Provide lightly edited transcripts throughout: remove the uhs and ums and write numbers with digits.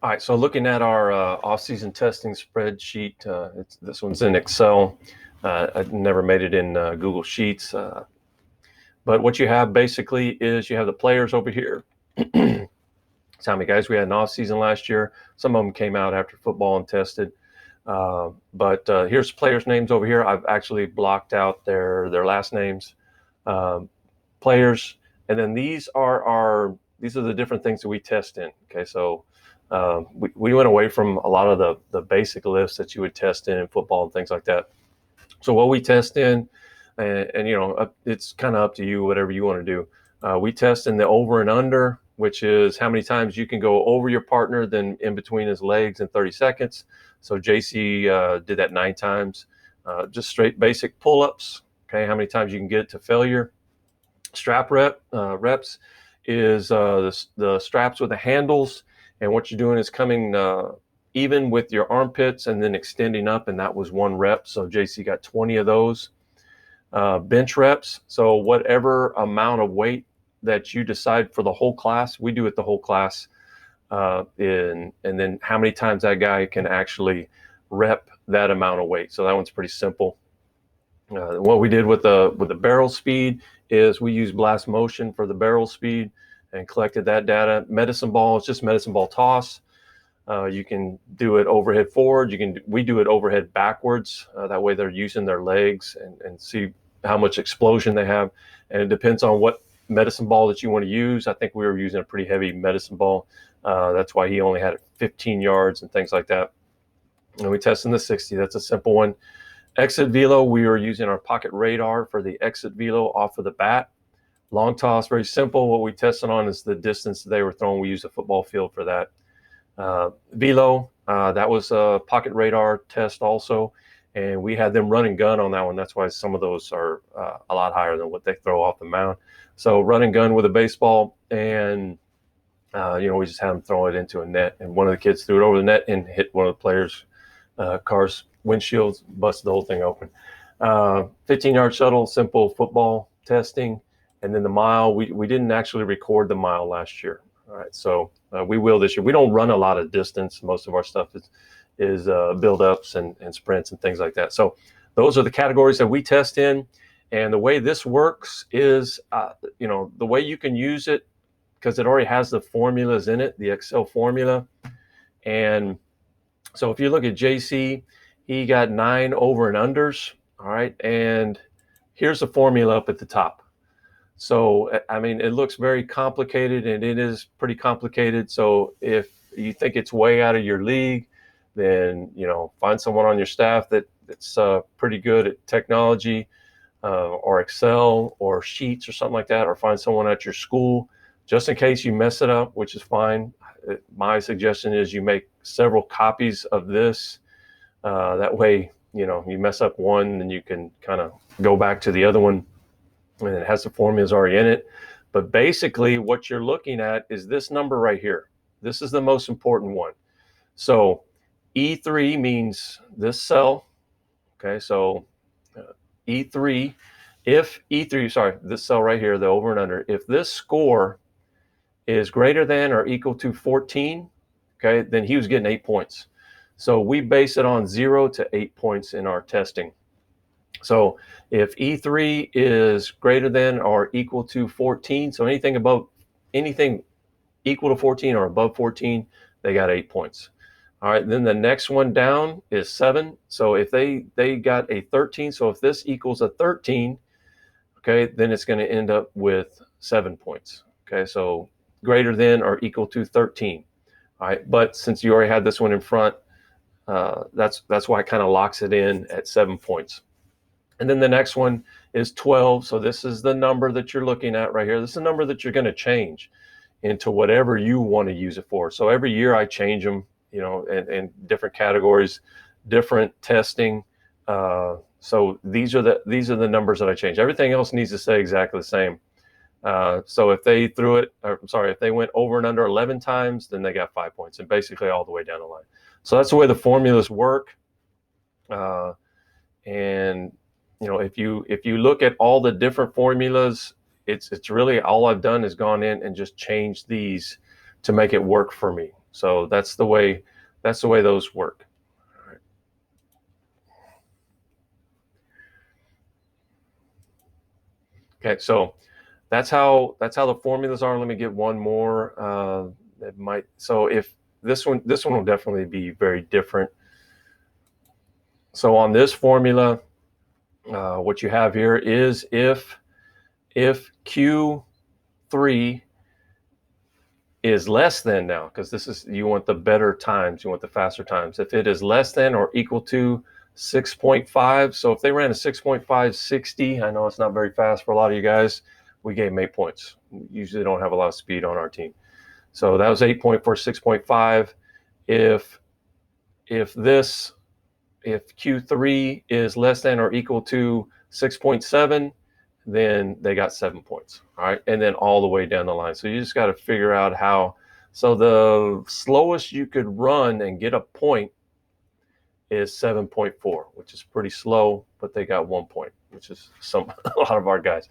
All right, so looking at our off-season testing spreadsheet, this one's in Excel. I never made it in Google Sheets, but what you have basically is you have the players over here. How many guys we had in off-season last year? Some of them came out after football and tested. But here's players' names over here. I've actually blocked out their last names, um, players, and then these are the different things that we test in. Okay, so we went away from a lot of the basic lifts that you would test in football and things like that. So what we test in, and it's kind of up to you, whatever you want to do. We test in the over and under, which is how many times you can go over your partner, then in between his legs in 30 seconds. So JC did that 9 times. Just straight basic pull-ups. Okay, how many times you can get to failure. Strap reps is the straps with the handles, and what you're doing is coming even with your armpits and then extending up, and that was 1 rep. So JC got 20 of those. Bench reps, so whatever amount of weight that you decide for the whole class, we do it the whole class, and then how many times that guy can actually rep that amount of weight. So that one's pretty simple. What we did with the barrel speed is we used blast motion for the barrel speed and collected that data. Medicine ball is just medicine ball toss. You can do it overhead forward. We do it overhead backwards. That way they're using their legs and see how much explosion they have. And it depends on what medicine ball that you want to use. I think we were using a pretty heavy medicine ball. That's why he only had 15 yards and things like that. And we tested in the 60. That's a simple one. Exit velo, we were using our pocket radar for the exit velo off of the bat. Long toss, very simple. What we tested on is the distance they were throwing. We used a football field for that. Velo, that was a pocket radar test also, and we had them run and gun on that one. That's why some of those are a lot higher than what they throw off the mound. So run and gun with a baseball, and we just had them throw it into a net, and one of the kids threw it over the net and hit one of the players' car's windshields, busted the whole thing open. 15-yard shuttle, simple football testing, and then the mile. We didn't actually record the mile last year. All right, so we will this year. We don't run a lot of distance. Most of our stuff is build-ups and sprints and things like that. So those are the categories that we test in. And the way this works is, the way you can use it, because it already has the formulas in it, the Excel formula. And so if you look at JC, he got 9 over and unders. All right, and here's the formula up at the top. So, I mean, it looks very complicated, and it is pretty complicated. So if you think it's way out of your league, then, find someone on your staff that's pretty good at technology, or Excel or Sheets or something like that, or find someone at your school just in case you mess it up, which is fine. My suggestion is you make several copies of this. That way, you mess up one, then you can kind of go back to the other one, and it has the formulas already in it. But basically what you're looking at is this number right here. This is the most important one. So E3 means this cell. Okay, so E3, if E3, sorry, this cell right here, the over and under, if this score is greater than or equal to 14, okay, then he was getting 8 points. So we base it on 0 to 8 points in our testing. So if E3 is greater than or equal to 14, so anything equal to 14 or above 14, they got 8 points. All right, then the next one down is 7. So if they got a 13, so if this equals a 13, okay, then it's going to end up with 7 points. Okay, so greater than or equal to 13. All right, but since you already had this one in front, that's why it kind of locks it in at 7 points. And then the next one is 12. So this is the number that you're looking at right here. This is the number that you're going to change into whatever you want to use it for. So every year I change them, in different categories, different testing. So these are the numbers that I change. Everything else needs to stay exactly the same. So if they if they went over and under 11 times, then they got 5 points, and basically all the way down the line. So that's the way the formulas work. And if you look at all the different formulas, it's really all I've done is gone in and just changed these to make it work for me. So that's the way those work. All right. Okay, so that's how the formulas are. Let me get one more. If this one will definitely be very different. So on this formula, what you have here is if Q3 is less than, now, because this is, you want the better times, you want the faster times. If it is less than or equal to 6.5, so if they ran a 6.560, I know it's not very fast for a lot of you guys, we gave them 8 points. We usually don't have a lot of speed on our team. So that was 8 point for 6.5. If Q3 is less than or equal to 6.7, then they got 7 points. All right. And then all the way down the line. So you just got to figure out how. So the slowest you could run and get a point is 7.4, which is pretty slow, but they got 1 point, which is a lot of our guys.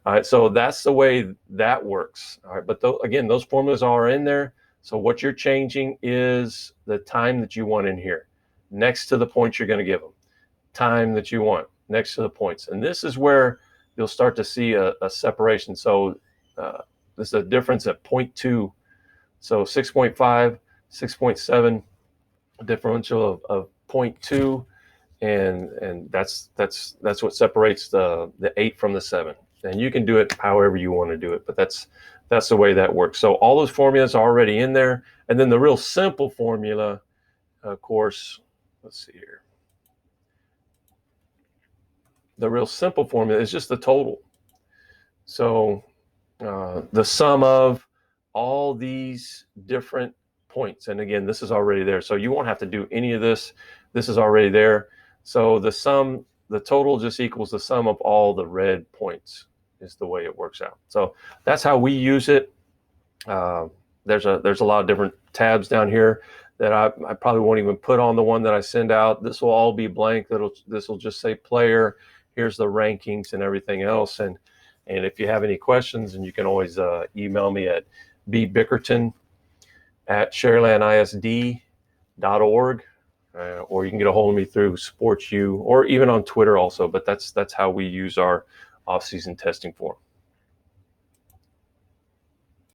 All right. So that's the way that works. All right. But again, those formulas are in there. So what you're changing is the time that you want in here next to the points you're going to give them. Time that you want next to the points. And this is where you'll start to see a separation. So this is a difference at 0.2. So 6.5, 6.7, a differential of 0.2. And that's what separates the 8 from the 7. And you can do it however you want to do it, but that's the way that works. So all those formulas are already in there. And then the real simple formula, of course, let's see here. The real simple formula is just the total. So the sum of all these different points. And again, this is already there. So you won't have to do any of this. This is already there. So the total just equals the sum of all the red points is the way it works out. So that's how we use it. There's a lot of different tabs down here that I probably won't even put on the one that I send out. This will all be blank. This will just say player. Here's the rankings and everything else. And if you have any questions, and you can always email me at bbickerton@sharylandisd.org, or you can get a hold of me through SportsU, or even on Twitter also. But that's how we use our off-season testing form.